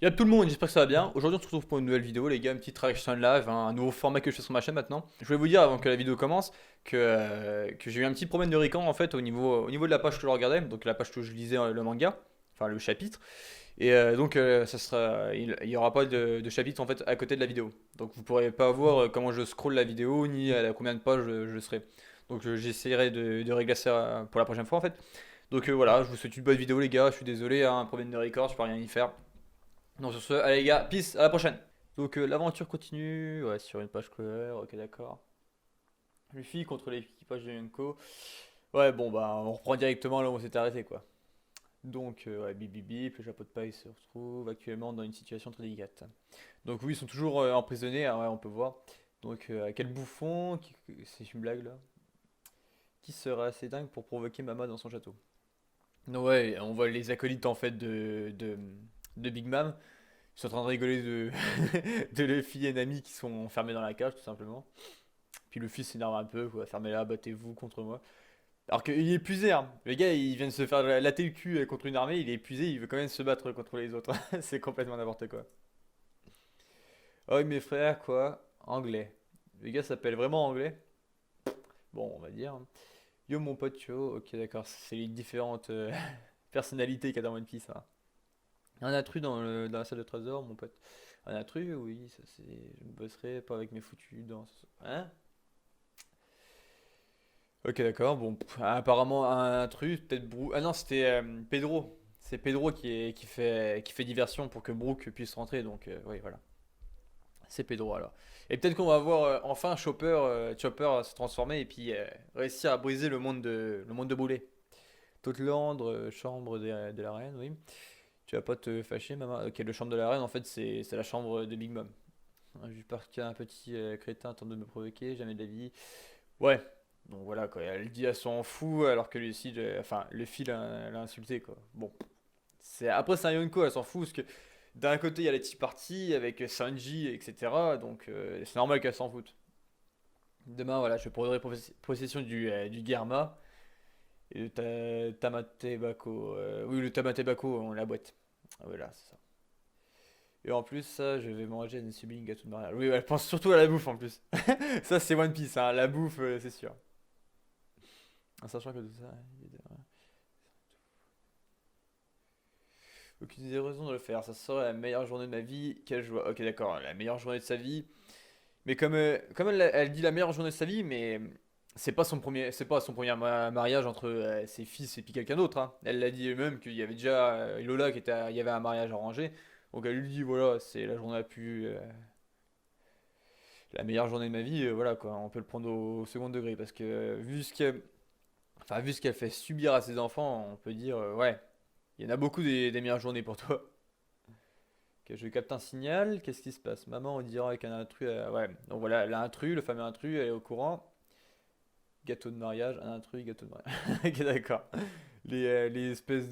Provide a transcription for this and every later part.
Y'a tout le monde, j'espère que ça va bien. Aujourd'hui, on se retrouve pour une nouvelle vidéo, les gars, une petite réaction live, un nouveau format que je fais sur ma chaîne maintenant. Je voulais vous dire avant que la vidéo commence que j'ai eu un petit problème de recall en fait au niveau de la page que je regardais, donc la page que je lisais le manga, enfin le chapitre. Et donc, il y aura pas de chapitre en fait à côté de la vidéo. Donc, vous pourrez pas voir comment je scroll la vidéo ni à combien de pages je serai. Donc, j'essaierai de régler ça pour la prochaine fois en fait. Donc, voilà, je vous souhaite une bonne vidéo, les gars. Je suis désolé, hein, un problème de record, je peux rien y faire. Donc sur ce, allez les gars, peace, à la prochaine. Donc l'aventure continue, ouais, sur une page couleur, ok d'accord. Luffy contre l'équipage de Yonko. Ouais, bon bah on reprend directement là où on s'était arrêté quoi. Donc ouais, bip bip bip, le chapeau de paille se retrouve actuellement dans une situation très délicate. Donc oui, ils sont toujours emprisonnés, hein, ouais, on peut voir. Donc quel bouffon, c'est une blague là, qui serait assez dingue pour provoquer Mama dans son château. Donc ouais, on voit les acolytes en fait de Big Mom. Ils sont en train de rigoler de Luffy et Nami qui sont enfermés dans la cage tout simplement. Puis Luffy s'énerve un peu, quoi, fermez-la, battez-vous contre moi. Alors qu'il est épuisé, hein. Le gars il vient de se faire latter le cul contre une armée, il est épuisé, il veut quand même se battre contre les autres. C'est complètement n'importe quoi. Oh mes frères, quoi, anglais. Le gars s'appelle vraiment anglais. Bon, on va dire. Yo mon pote, yo, ok d'accord, c'est les différentes personnalités qu'il y a dans One Piece, hein. Un intrus dans la salle de trésor, mon pote. Un intrus, oui, ça c'est. Je ne bosserai pas avec mes foutus dans. Hein? Ok, d'accord. Bon, apparemment un intrus, peut-être Brooke. Ah non, c'était Pedro. C'est Pedro qui fait diversion pour que Brooke puisse rentrer, donc oui, voilà. C'est Pedro alors. Et peut-être qu'on va voir enfin Chopper se transformer et puis réussir à briser le monde de Boulet. Toute chambre de la reine, oui. Tu vas pas te fâcher, maman. Ok, le chambre de la reine, en fait, c'est la chambre de Big Mom. Juste parce qu'il y a un petit crétin tente de me provoquer, jamais de la vie. Ouais, donc voilà, quoi. Elle dit elle s'en fout, alors que enfin, Luffy l'a insulté, quoi. Bon, après, c'est un Yonko, elle s'en fout, parce que d'un côté, il y a les Tea Party avec Sanji, etc. Donc, c'est normal qu'elle s'en foute. Demain, voilà, je prendrai possession du Germa et de Tamatebako. Oui, le Tamatebako, on la boîte. Ah, voilà, c'est ça. Et en plus, ça, je vais manger une subling gâteau de mariage. Oui, elle pense surtout à la bouffe en plus. Ça, c'est One Piece, hein. La bouffe, c'est sûr. En sachant que tout ça, aucune des raisons de le faire. Ça serait la meilleure journée de ma vie. Quelle joie. Ok, d'accord, la meilleure journée de sa vie. Mais comme elle dit la meilleure journée de sa vie, mais c'est pas son premier mariage entre ses fils et puis quelqu'un d'autre, hein. Elle l'a dit elle-même qu'il y avait déjà Lola il y avait un mariage arrangé. Donc elle lui dit voilà, c'est la journée la meilleure journée de ma vie, voilà quoi, on peut le prendre au second degré parce que vu ce qu'elle fait subir à ses enfants, on peut dire ouais, il y en a beaucoup des meilleures journées pour toi. Ok, je capte un signal, qu'est-ce qui se passe? Maman, on dirait qu'un intrus, ouais, donc voilà, l'intrus, le fameux intrus, elle est au courant. Gâteau de mariage, un intrus, gâteau de mariage. Ok, d'accord. Les espèces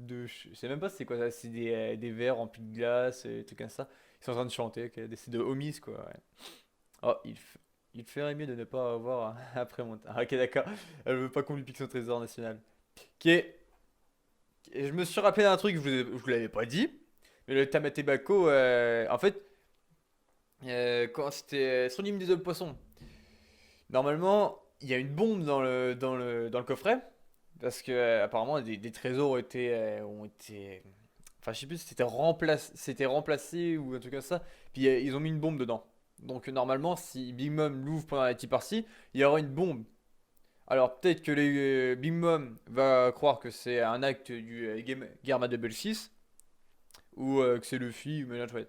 je sais même pas c'est quoi ça, c'est des verres remplis de glace, et des trucs comme ça. Ils sont en train de chanter, ok, c'est de homies quoi, ouais. Oh, il ferait mieux de ne pas avoir après mon temps. Ah, ok, d'accord. Elle veut pas qu'on lui pique son trésor national. Ok. Et je me suis rappelé d'un truc, je vous l'avais pas dit. Mais le Tamatebako, en fait, quand c'était sur l'île des œufs poissons, normalement, il y a une bombe dans le coffret. Parce que apparemment, des trésors ont été. Enfin, je sais plus si c'était remplacé ou un truc comme ça. Puis ils ont mis une bombe dedans. Donc normalement, si Big Mom l'ouvre pendant la tea party, il y aura une bombe. Alors peut-être que Big Mom va croire que c'est un acte du Gamma Double 6 ou que c'est Luffy ou mélange, ouais.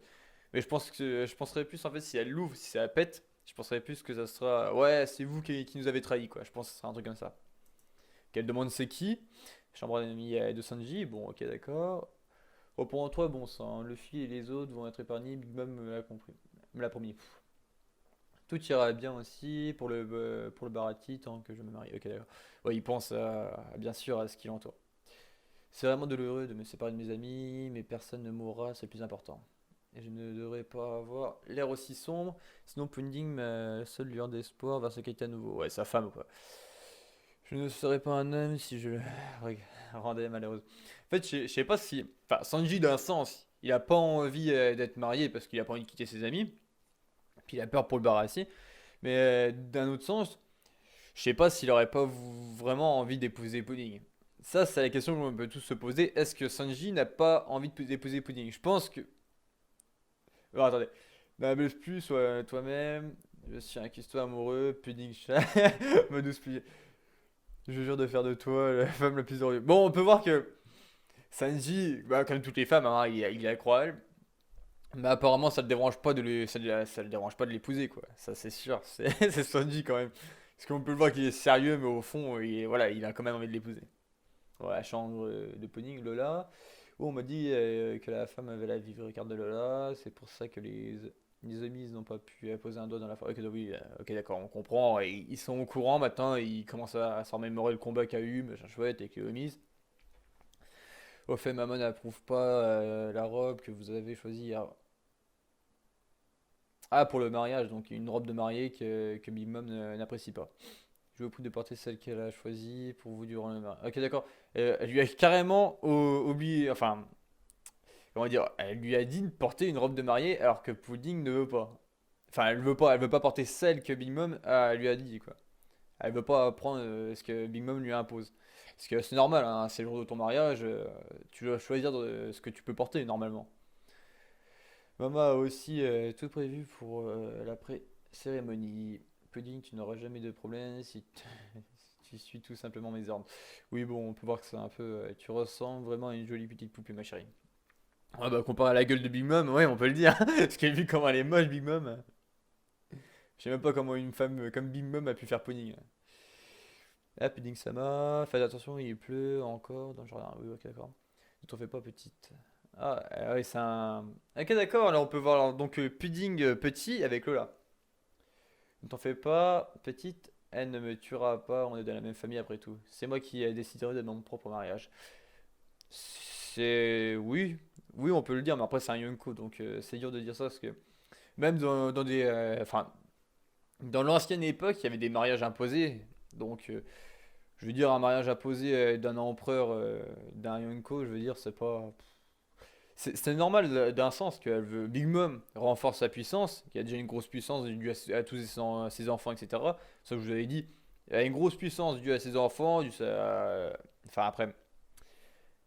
Mais je penserais plus en fait si elle l'ouvre, si ça pète, je penserais plus que ça sera ouais, c'est vous qui nous avez trahi quoi. Je pense que ce sera un truc comme ça. Qu'elle demande c'est qui. Chambre d'ennemi de Sanji, bon ok d'accord. Reprends-toi, bon sang, Luffy et les autres vont être épargnés, Big Mom me l'a compris. Me l'a promis. Tout ira bien aussi pour le Barati tant que je me marie. Ok, d'accord. Ouais, il pense bien sûr à ce qui l'entoure. C'est vraiment douloureux de me séparer de mes amis, mais personne ne mourra, c'est le plus important. Et je ne devrais pas avoir l'air aussi sombre, sinon Punding, ma seule lueur d'espoir, va se quitter à nouveau. Ouais, sa femme quoi. Je ne serais pas un homme si je le rendais malheureuse. En fait, je sais pas si. Enfin, Sanji, d'un sens, Il a pas envie d'être marié parce qu'il a pas envie de quitter ses amis. Puis il a peur pour le barrasser. Mais d'un autre sens, je sais pas s'il aurait pas vraiment envie d'épouser Pudding. Ça, c'est la question qu'on peut tous se poser. Est-ce que Sanji n'a pas envie d'épouser Pudding? Je pense que. Oh, attendez. N'abuse plus, sois toi-même. Je suis un cuistot amoureux. Pudding chat. Me douce plus. Je jure de faire de toi la femme la plus heureuse. Bon, on peut voir que Sanji, bah, comme toutes les femmes, hein, il est accro à elle. Mais apparemment, ça le dérange pas ça le dérange pas de l'épouser, quoi. Ça, c'est sûr. C'est Sanji quand même. Parce qu'on peut le voir qu'il est sérieux, mais au fond, voilà, il a quand même envie de l'épouser. Ouais, chambre de Pudding, Lola. Oh, on m'a dit que la femme avait la vivre carte de Lola. C'est pour ça que les amis n'ont pas pu poser un doigt dans la forêt. Ok, donc oui, ok, d'accord, on comprend. Et ils sont au courant maintenant. Ils commencent à s'en remémorer le combat qu'il y a eu, machin chouette, avec les homies. Au fait, maman n'approuve pas la robe que vous avez choisie hier. Ah, pour le mariage, donc une robe de mariée que Big Mom n'apprécie pas. Je vous prie de porter celle qu'elle a choisie pour vous durant le mariage. Ok, d'accord. Elle lui a carrément oublié, enfin, comment dire, elle lui a dit de porter une robe de mariée alors que Pudding ne veut pas. Enfin, elle veut pas porter celle que Big Mom lui a dit, quoi. Elle veut pas prendre ce que Big Mom lui impose. Parce que c'est normal, hein, c'est le jour de ton mariage, tu dois choisir ce que tu peux porter normalement. Maman a aussi tout prévu pour l'après-cérémonie. Pudding, tu n'auras jamais de problème si tu suis tout simplement mes ordres. Oui, bon, on peut voir que c'est un peu. Tu ressembles vraiment à une jolie petite poupée, ma chérie. Ah bah, comparé à la gueule de Big Mom, ouais, on peut le dire. Parce qu'elle vu comment elle est moche, Big Mom. Je sais même pas comment une femme comme Big Mom a pu faire Pudding. Ah, Pudding Sama, faites attention, il pleut encore dans le jardin. Oui, ok, d'accord. Ne t'en fais pas, petite. Ah, oui, c'est un. Ok, d'accord, là on peut voir alors, donc Pudding petit avec Lola. Ne t'en fais pas, petite, elle ne me tuera pas, on est de la même famille après tout. C'est moi qui ai décidé de mon propre mariage. C'est. Oui, oui, on peut le dire, mais après c'est un Yonko, donc c'est dur de dire ça parce que même dans des. Enfin, dans l'ancienne époque, il y avait des mariages imposés. Donc, je veux dire, un mariage imposé d'un empereur, d'un Yonko, je veux dire, c'est pas. C'est normal d'un sens que Big Mom renforce sa puissance, qui a déjà une grosse puissance due à tous ses enfants, etc. Ça, je vous avais dit, elle a une grosse puissance due à ses enfants, enfin après,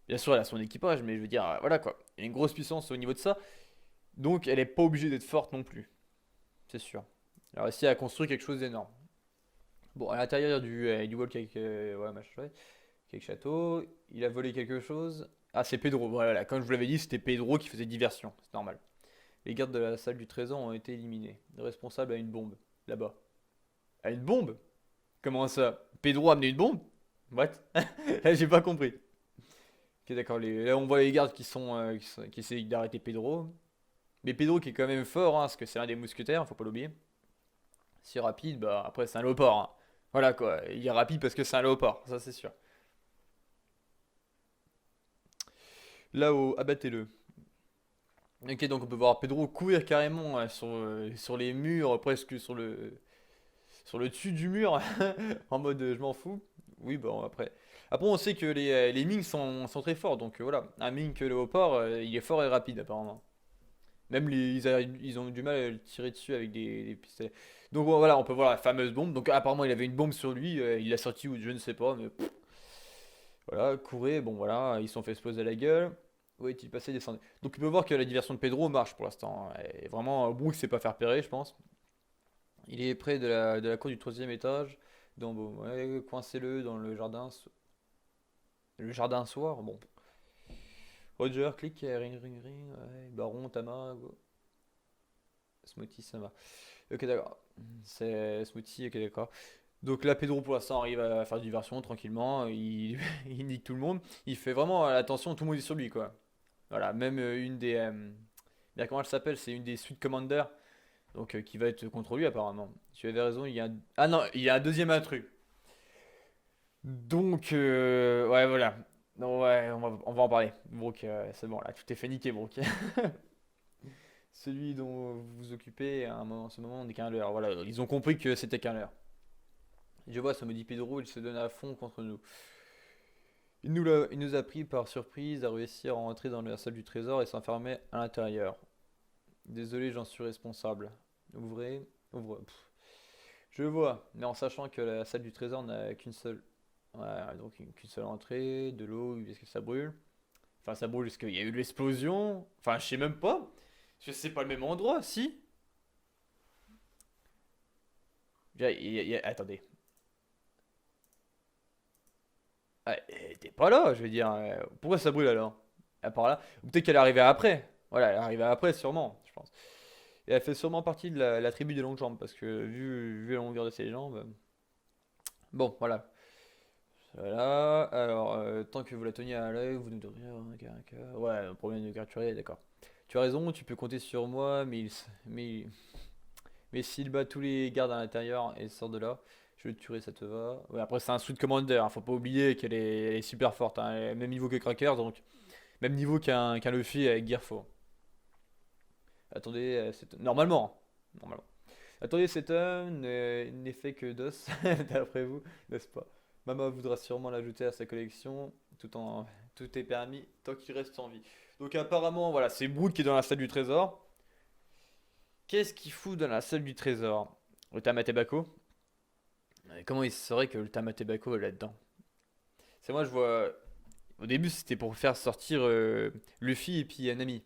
bien sûr, elle a son équipage, mais je veux dire, voilà quoi. Il y a une grosse puissance au niveau de ça, donc elle n'est pas obligée d'être forte non plus, c'est sûr. Elle a réussi à construire quelque chose d'énorme. Bon, à l'intérieur du Wall Cake, ouais, machin, ouais, Cake Château, il a volé quelque chose. Ah, c'est Pedro, voilà, comme je vous l'avais dit, c'était Pedro qui faisait diversion, c'est normal. Les gardes de la salle du trésor ont été éliminés. Le responsable a une bombe, là-bas. A une bombe? Comment ça? Pedro a amené une bombe? What? Là, j'ai pas compris. Ok, d'accord, là on voit les gardes qui essaient d'arrêter Pedro. Mais Pedro qui est quand même fort, hein, parce que c'est un des mousquetaires, faut pas l'oublier. Si rapide, bah après c'est un léopard, hein. Voilà quoi, il est rapide parce que c'est un léopard, ça c'est sûr. Là-haut, abattez-le. Ok, donc on peut voir Pedro courir carrément sur les murs, presque sur le dessus du mur, en mode je m'en fous. Oui, bon, après. Après, on sait que les Ming sont très forts, donc voilà. Un Ming que Léopard, il est fort et rapide, apparemment. Même ils ont du mal à le tirer dessus avec des pistolets. Donc voilà, on peut voir la fameuse bombe. Donc apparemment, il avait une bombe sur lui, il l'a sorti ou je ne sais pas, mais voilà, courez, bon voilà, ils se sont fait exploser la gueule. Où est-il passé, descendu. Donc on peut voir que la diversion de Pedro marche pour l'instant, hein. Et vraiment, Brook sait pas faire pérer, je pense. Il est près de la cour du troisième étage. Donc bon, ouais, coincez-le dans le jardin. Le jardin soir, bon. Roger, clique, ring ring ring, ouais, Baron, Tama, go. Smoothie, ça va. Ok, d'accord. C'est Smoothie, ok, d'accord. Donc là, Pedro pour l'instant arrive à faire diversion tranquillement. Il, il nique tout le monde. Il fait vraiment attention, tout le monde est sur lui, quoi. Voilà, même une des. Bien, comment elle s'appelle? C'est une des Suite Commander. Donc qui va être contre lui apparemment. Tu avais raison, il y a un. Ah non, il y a un deuxième intrus. Donc, ouais, voilà. Non, ouais, on va en parler. Brooke, c'est bon, là, tout est fait niquer, Brooke. Celui dont vous vous occupez, à un moment, ce moment, n'est qu'un leurre. Voilà, ils ont compris que c'était qu'un leurre. Je vois, ça me dit Pedro, il se donne à fond contre nous. Il nous a pris par surprise à réussir à entrer dans la salle du trésor et s'enfermer à l'intérieur. Désolé, j'en suis responsable. Ouvrez, ouvre. Pff, je vois, mais en sachant que la salle du trésor n'a qu'une seule, ouais, donc qu'une seule entrée, de l'eau, est-ce que ça brûle? Enfin, ça brûle, est-ce qu'il y a eu de l'explosion? Enfin, je sais même pas. Parce que c'est pas le même endroit, si? Attendez. Ah, elle était pas là, je veux dire. Pourquoi ça brûle alors? À part là. Ou peut-être qu'elle est arrivée après. Voilà, elle est arrivée après, sûrement, je pense. Et elle fait sûrement partie de la tribu des longues jambes, parce que vu la longueur de ses jambes. Bon, voilà. Voilà. Alors, tant que vous la teniez à l'œil, vous nous devriez avoir un cas. Ouais, un problème de capturer, d'accord. Tu as raison, tu peux compter sur moi, mais s'il bat tous les gardes à l'intérieur et sort de là, je le tuerai, ça te va. Ouais, après, c'est un Sweet Commander, hein, faut pas oublier elle est super forte, hein, elle est même niveau que Cracker, donc même niveau qu'un Luffy avec Gearfo. Attendez, normalement, normalement. Attendez, cet homme n'est fait que d'os, d'après vous, n'est-ce pas? Mama voudra sûrement l'ajouter à sa collection, tout est permis tant qu'il reste en vie. Donc apparemment, voilà, c'est Brook qui est dans la salle du trésor. Qu'est-ce qu'il fout dans la salle du trésor? Le Tamatebako? Comment il saurait que le Tamatebako est là-dedans? C'est moi, je vois. Au début, c'était pour faire sortir Luffy et puis Nami.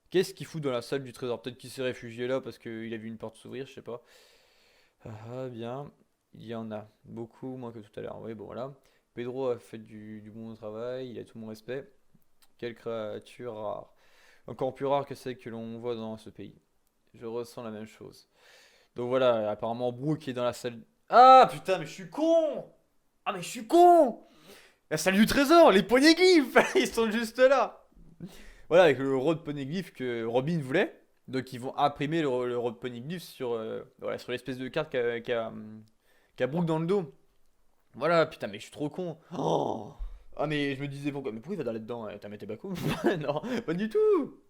Qu'est-ce qu'il fout dans la salle du trésor? Peut-être qu'il s'est réfugié là parce qu'il a vu une porte s'ouvrir, je sais pas. Ah, ah, bien. Il y en a beaucoup, moins que tout à l'heure. Oui, bon, voilà. Pedro a fait du bon travail, il a tout mon respect. Quelle créature rare. Encore plus rare que celle que l'on voit dans ce pays. Je ressens la même chose. Donc voilà, apparemment Brooke est dans la salle. Ah putain, mais je suis con! Ah, mais je suis con! La salle du trésor, les poneglyphes, ils sont juste là. Voilà, avec le road poneglyph que Robin voulait. Donc ils vont imprimer le road poneglyph sur, voilà, sur l'espèce de carte qu'a Brooke dans le dos. Voilà, putain, mais je suis trop con. Oh. Ah, mais je me disais pourquoi, mais pourquoi il va d'aller dedans? T'as mis tes bacos? Non, pas du tout.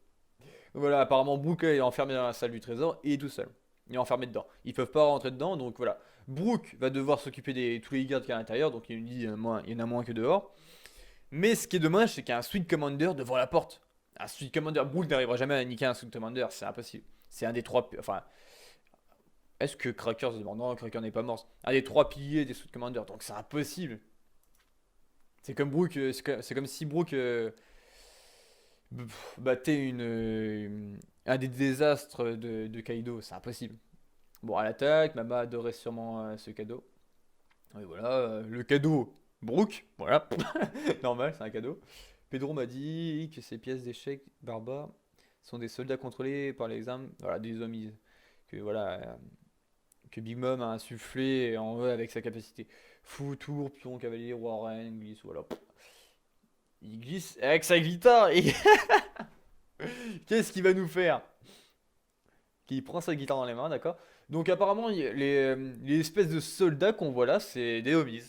Voilà, apparemment Brooke est enfermé dans la salle du trésor et il est tout seul. Il est enfermé dedans. Ils peuvent pas rentrer dedans, donc voilà. Brooke va devoir s'occuper de tous les gardes qu'il y a à l'intérieur, donc il dit il y en a moins que dehors. Mais ce qui est dommage, c'est qu'il y a un Sweet Commander devant la porte. Un Sweet Commander, Brooke n'arrivera jamais à niquer un Sweet Commander, c'est impossible. C'est un des trois. Enfin, est-ce que Cracker se demande? Non, Cracker n'est pas mort. Un des trois piliers des Sweet Commander, donc c'est impossible. C'est comme Brooke, c'est comme si Brooke battait un des désastres de Kaido, c'est impossible. Bon, à l'attaque, Mama adorait sûrement ce cadeau. Et voilà, le cadeau, Brooke, voilà, normal, c'est un cadeau. Pedro m'a dit que ces pièces d'échecs barbares sont des soldats contrôlés par les armes, voilà, des hommes, que voilà, que Big Mom a insufflé en eux avec sa capacité. Fou, tour, pion, cavalier, roi, reine, glisse, voilà. Il glisse avec sa guitare et qu'est-ce qu'il va nous faire? Qui prend sa guitare dans les mains, d'accord? Donc apparemment, les espèces de soldats qu'on voit là, c'est des homies.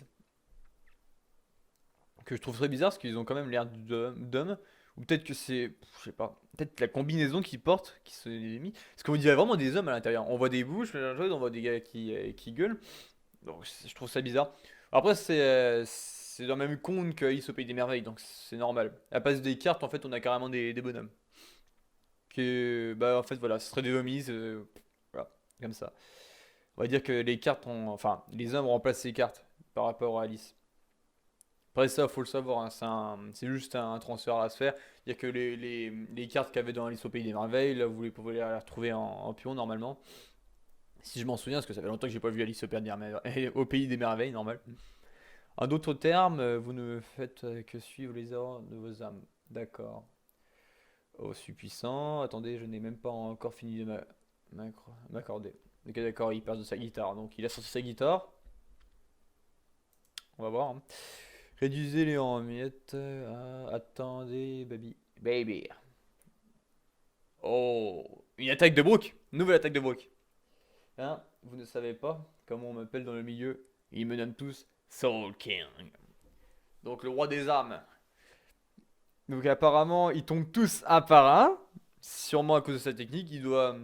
Que je trouve très bizarre parce qu'ils ont quand même l'air d'hommes. Ou peut-être que c'est, je sais pas, peut-être la combinaison qu'ils portent qui se les mis. Parce qu'on dirait vraiment des hommes à l'intérieur. On voit des bouches, on voit des gars qui gueulent. Donc je trouve ça bizarre. Après, c'est dans le même compte que Alice au Pays des Merveilles, donc c'est normal. À la place des cartes, en fait, on a carrément des bonhommes. Bah, en fait, voilà, ce serait des homies. Voilà, comme ça. On va dire que les cartes ont. Enfin, les hommes remplacent les cartes par rapport à Alice. Après ça, faut le savoir, hein, c'est juste un transfert à se faire. C'est-à-dire que les cartes qu'il y avait dans Alice au Pays des Merveilles, là, vous pouvez les retrouver en pion normalement. Si je m'en souviens, parce que ça fait longtemps que j'ai pas vu Alice au Pays des Merveilles, normal. En d'autres termes, vous ne faites que suivre les ordres de vos âmes. D'accord. Oh, je suis puissant. Attendez, je n'ai même pas encore fini de m'accorder. Ok, d'accord, il passe de sa guitare. Donc, il a sorti sa guitare. On va voir, hein. Réduisez-les en miettes. Attendez, baby. Baby. Oh, une attaque de Brook. Nouvelle attaque de Brook. Hein, vous ne savez pas comment on m'appelle dans le milieu. Ils me nomment tous Soul King. Donc, le roi des armes. Donc, apparemment, ils tombent tous un par un. Sûrement à cause de sa technique. Il doit.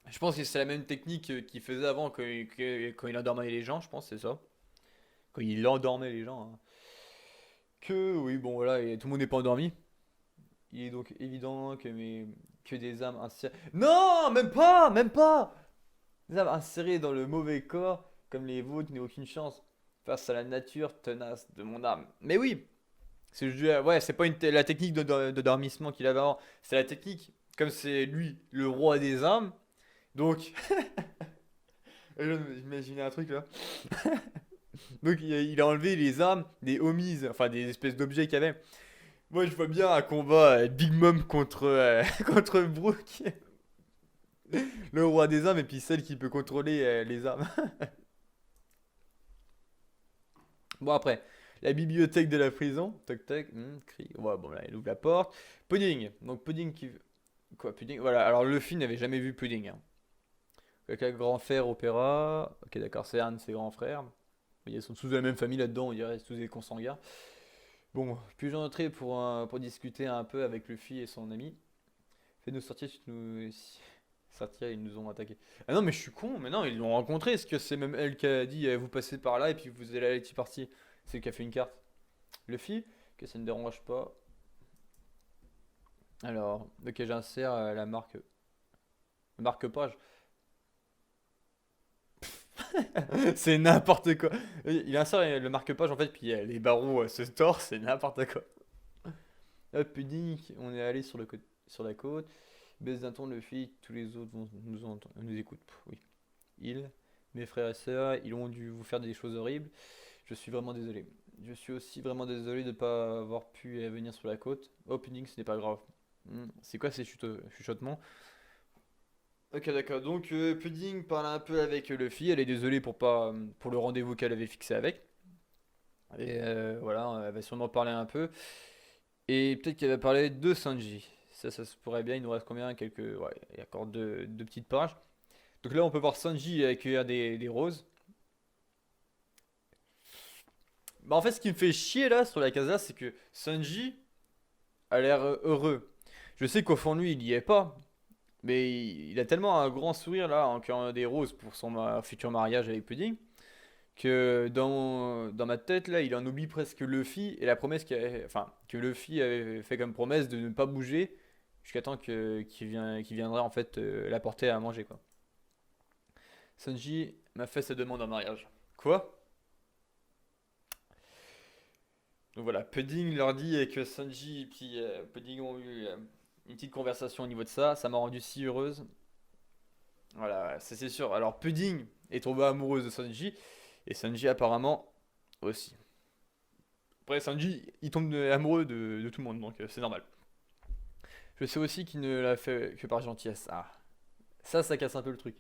Je pense que c'est la même technique qu'il faisait avant quand il endormait les gens, je pense, c'est ça. Quand il endormait les gens, hein. Que, oui, bon, voilà, et tout le monde n'est pas endormi. Il est donc évident que des âmes insérées. Non, même pas, même pas! Des âmes insérées dans le mauvais corps, comme les vôtres, n'aient aucune chance face à la nature tenace de mon âme. Mais oui, ouais, c'est pas la technique de dormissement qu'il avait avant, c'est la technique, comme c'est lui, le roi des âmes. Donc, j'imaginais un truc là. Donc, il a enlevé les âmes des homies, enfin des espèces d'objets qu'il y avait. Moi, je vois bien un combat Big Mom contre, contre Brooke, le roi des âmes, et puis celle qui peut contrôler les âmes. Bon, après, la bibliothèque de la prison. Toc toc, cri. Ouais, bon, là, il ouvre la porte. Pudding. Donc, Pudding qui. Quoi, Pudding? Voilà, alors Luffy n'avait jamais vu Pudding, hein. Quelqu'un grand frère opéra. Ok, d'accord, c'est un de ses grands frères. Ils sont tous de la même famille là-dedans, on dirait, c'est tous des consanguins. Bon, puis-je entrer pour discuter un peu avec Luffy et son ami? Fais-nous sortir si tu nous. Sortir, ils nous ont attaqués. Ah non, mais je suis con, mais non, ils l'ont rencontré. Est-ce que c'est même elle qui a dit vous passez par là et puis vous allez à la Tea Party? C'est elle qui a fait une carte. Luffy, que ça ne dérange pas. Alors, ok, j'insère la marque-page. C'est n'importe quoi. Il insère le marque-page en fait, puis les barreaux se tordent, c'est n'importe quoi. Hop, Pudding, on est allé sur la côte. Baisse d'un ton, Luffy, tous les autres nous écoutent. Pff, oui. Ils, mes frères et sœurs, ils ont dû vous faire des choses horribles. Je suis vraiment désolé. Je suis aussi vraiment désolé de ne pas avoir pu venir sur la côte. Oh, Pudding, ce n'est pas grave. C'est quoi ces chuchotements? Ok, d'accord. Donc, Pudding parle un peu avec Luffy. Elle est désolée pour le rendez-vous qu'elle avait fixé avec. Et voilà, elle va sûrement parler un peu. Et peut-être qu'elle va parler de Sanji. Ça se pourrait bien. Il nous reste combien? Quelques. Ouais, il y a encore deux petites pages. Donc là, on peut voir Sanji accueillir des roses. Bah, en fait, ce qui me fait chier là sur la casa, c'est que Sanji a l'air heureux. Je sais qu'au fond de lui, il y est pas. Mais il a tellement un grand sourire là en cueillant des roses pour son futur mariage avec Pudding que dans ma tête là, il en oublie presque Luffy et la promesse enfin, que Luffy avait fait comme promesse de ne pas bouger jusqu'à temps qu'il viendrait en fait l'apporter à manger quoi. Sanji m'a fait sa demande en mariage. Quoi? Donc voilà, Pudding leur dit que Sanji et puis Pudding ont eu une petite conversation au niveau de ça. Ça m'a rendu si heureuse. Voilà, ça c'est sûr. Alors Pudding est tombée amoureuse de Sanji et Sanji apparemment aussi. Après Sanji, il tombe amoureux de tout le monde donc c'est normal. Je sais aussi qu'il ne l'a fait que par gentillesse. Ah, ça casse un peu le truc.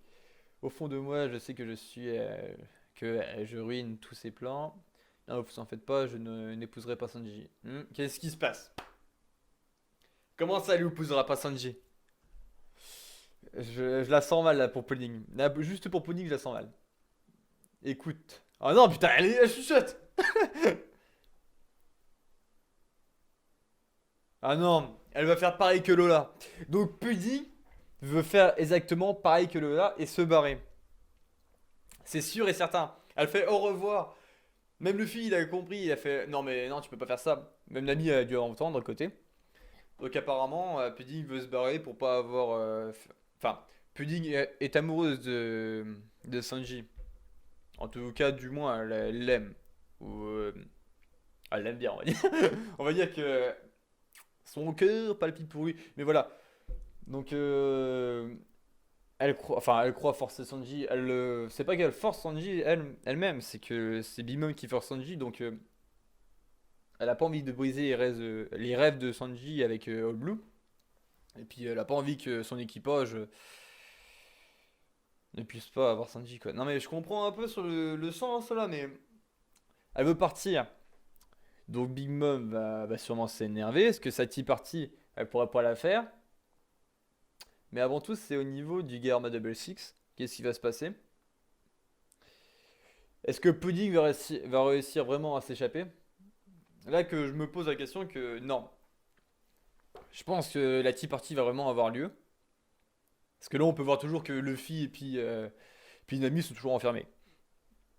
Au fond de moi, je sais que je ruine tous ses plans. Non, vous en faites pas, je n'épouserai pas Sanji. Qu'est-ce qui se passe? Comment ça, lui épousera pas Sanji? Je la sens mal là pour Pudding. Là, juste pour Pudding, je la sens mal. Écoute. Ah non, putain, elle chuchote! Ah non, elle va faire pareil que Lola. Donc Pudding veut faire exactement pareil que Lola et se barrer. C'est sûr et certain. Elle fait au revoir. Même Luffy, il a compris, il a fait non mais non, tu peux pas faire ça. Même Nami a dû entendre à côté. Donc apparemment, Pudding veut se barrer pour pas avoir. Enfin, Pudding est amoureuse de Sanji. En tout cas, du moins, elle l'aime. Ou elle l'aime bien, on va dire. On va dire que son cœur palpite pour lui. Mais voilà. Donc, elle croit forcer Sanji. C'est pas qu'elle force Sanji elle-même, c'est que c'est Big Mom qui force Sanji. Donc, elle a pas envie de briser les rêves de Sanji avec All Blue. Et puis, elle a pas envie que son équipage ne puisse pas avoir Sanji, quoi. Non, mais je comprends un peu sur le sens là, mais elle veut partir. Donc, Big Mom va sûrement s'énerver. Est-ce que sa tea party, elle pourrait pas la faire? Mais avant tout, c'est au niveau du Garma Double Six. Qu'est-ce qui va se passer? Est-ce que Pudding va réussir vraiment à s'échapper? Là que je me pose la question que non. Je pense que la Tea Party va vraiment avoir lieu. Parce que là, on peut voir toujours que Luffy puis Nami sont toujours enfermés.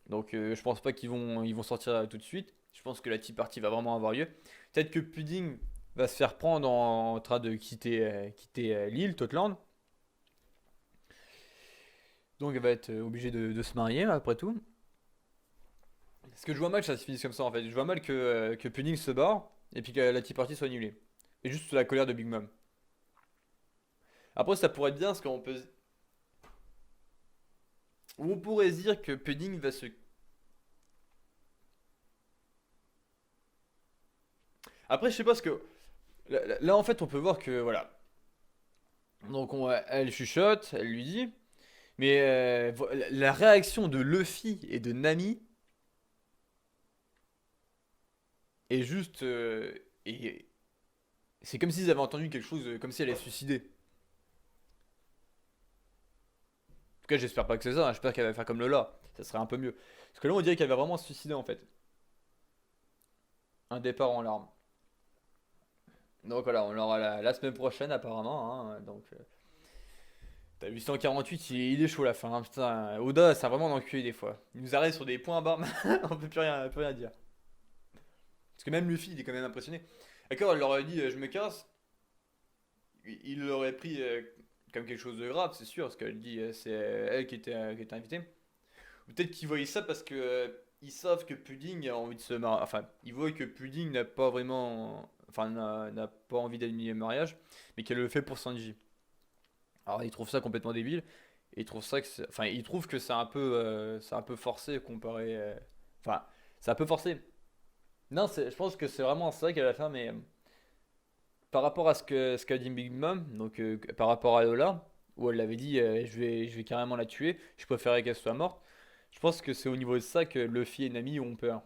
Donc je pense pas ils vont sortir tout de suite. Je pense que la Tea Party va vraiment avoir lieu. Peut-être que Pudding va se faire prendre en train de quitter l'île, Totland. Donc elle va être obligée de se marier après tout. Parce que je vois mal que ça se finisse comme ça en fait. Je vois mal que Pudding se barre et puis que la Tea Party soit annulée. Et juste la colère de Big Mom. Après ça pourrait être bien parce qu'on peut... Ou on pourrait se dire que Pudding va se... Après je sais pas ce que... Là, en fait on peut voir que voilà. Donc elle chuchote, elle lui dit. Mais la réaction de Luffy et de Nami est juste... et c'est comme s'ils avaient entendu quelque chose, comme si elle allait se suicider. En tout cas, j'espère pas que c'est ça, hein. J'espère qu'elle va faire comme Lola. Ça serait un peu mieux. Parce que là, on dirait qu'elle va vraiment se suicider en fait. Un départ en larmes. Donc voilà, on l'aura la semaine prochaine apparemment, hein. Donc, t'as 848, il est chaud la fin, hein. Putain, Oda, c'est vraiment un enculé des fois. Il nous arrête sur des points bas, on peut rien dire. Parce que même Luffy, il est quand même impressionné. D'accord, elle leur aurait dit je me casse. Il l'aurait pris comme quelque chose de grave, c'est sûr, parce qu'elle dit c'est elle qui était invitée. Ou peut-être qu'ils voyaient ça parce que ils savent que Pudding a envie de se marier. Enfin, ils voient que Pudding n'a pas vraiment. Enfin, n'a pas envie d'admirer le mariage, mais qu'elle le fait pour Sanji. Alors, ils trouvent ça complètement débile. Et ils trouvent ça que enfin, ils trouvent que c'est un peu forcé comparé. Enfin, c'est un peu forcé. Non, je pense que c'est vraiment ça qu'elle va faire, mais par rapport à ce qu'a dit Big Mom, donc par rapport à Lola, où elle l'avait dit je vais carrément la tuer, je préférerais qu'elle soit morte. Je pense que c'est au niveau de ça que Luffy et Nami ont peur.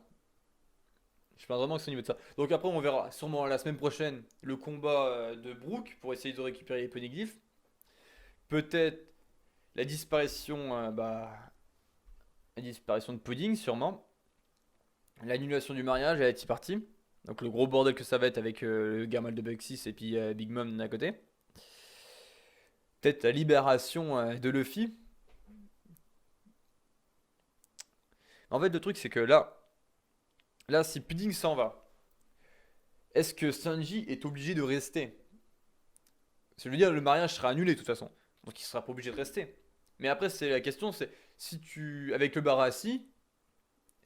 Je pense vraiment que c'est au niveau de ça. Donc après on verra sûrement la semaine prochaine le combat de Brook pour essayer de récupérer les poneglyphes. Peut-être la disparition, la disparition de Pudding sûrement. L'annulation du mariage à la Tea Party. Donc le gros bordel que ça va être avec le gamin de Buxis et puis Big Mom à côté. Peut-être la libération de Luffy. En fait, le truc, c'est que là, si Pudding s'en va, est-ce que Sanji est obligé de rester? Ça veut dire le mariage sera annulé de toute façon. Donc il sera pas obligé de rester. Mais après, c'est la question, c'est si tu. Avec le Barassi,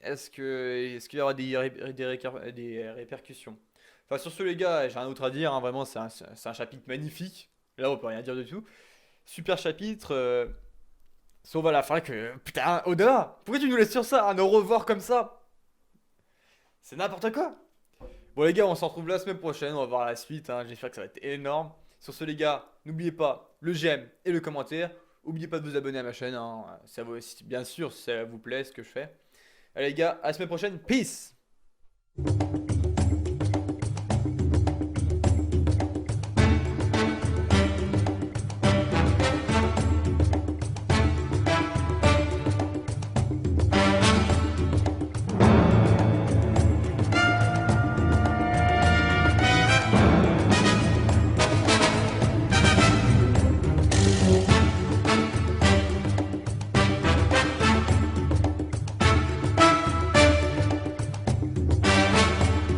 est-ce qu'il y aura des répercussions? Enfin, sur ce, les gars, j'ai rien d'autre à dire, hein. Vraiment, c'est un chapitre magnifique. Là, on peut rien dire du tout. Super chapitre. Sauf à la fin que. Putain, Oda, pourquoi tu nous laisses sur ça? Un au revoir comme ça? C'est n'importe quoi. Bon, les gars, on se retrouve la semaine prochaine. On va voir la suite, hein. J'espère que ça va être énorme. Sur ce, les gars, n'oubliez pas le j'aime et le commentaire. N'oubliez pas de vous abonner à ma chaîne, hein. Ça vous, bien sûr, si ça vous plaît ce que je fais. Allez, les gars, à la semaine prochaine. Peace!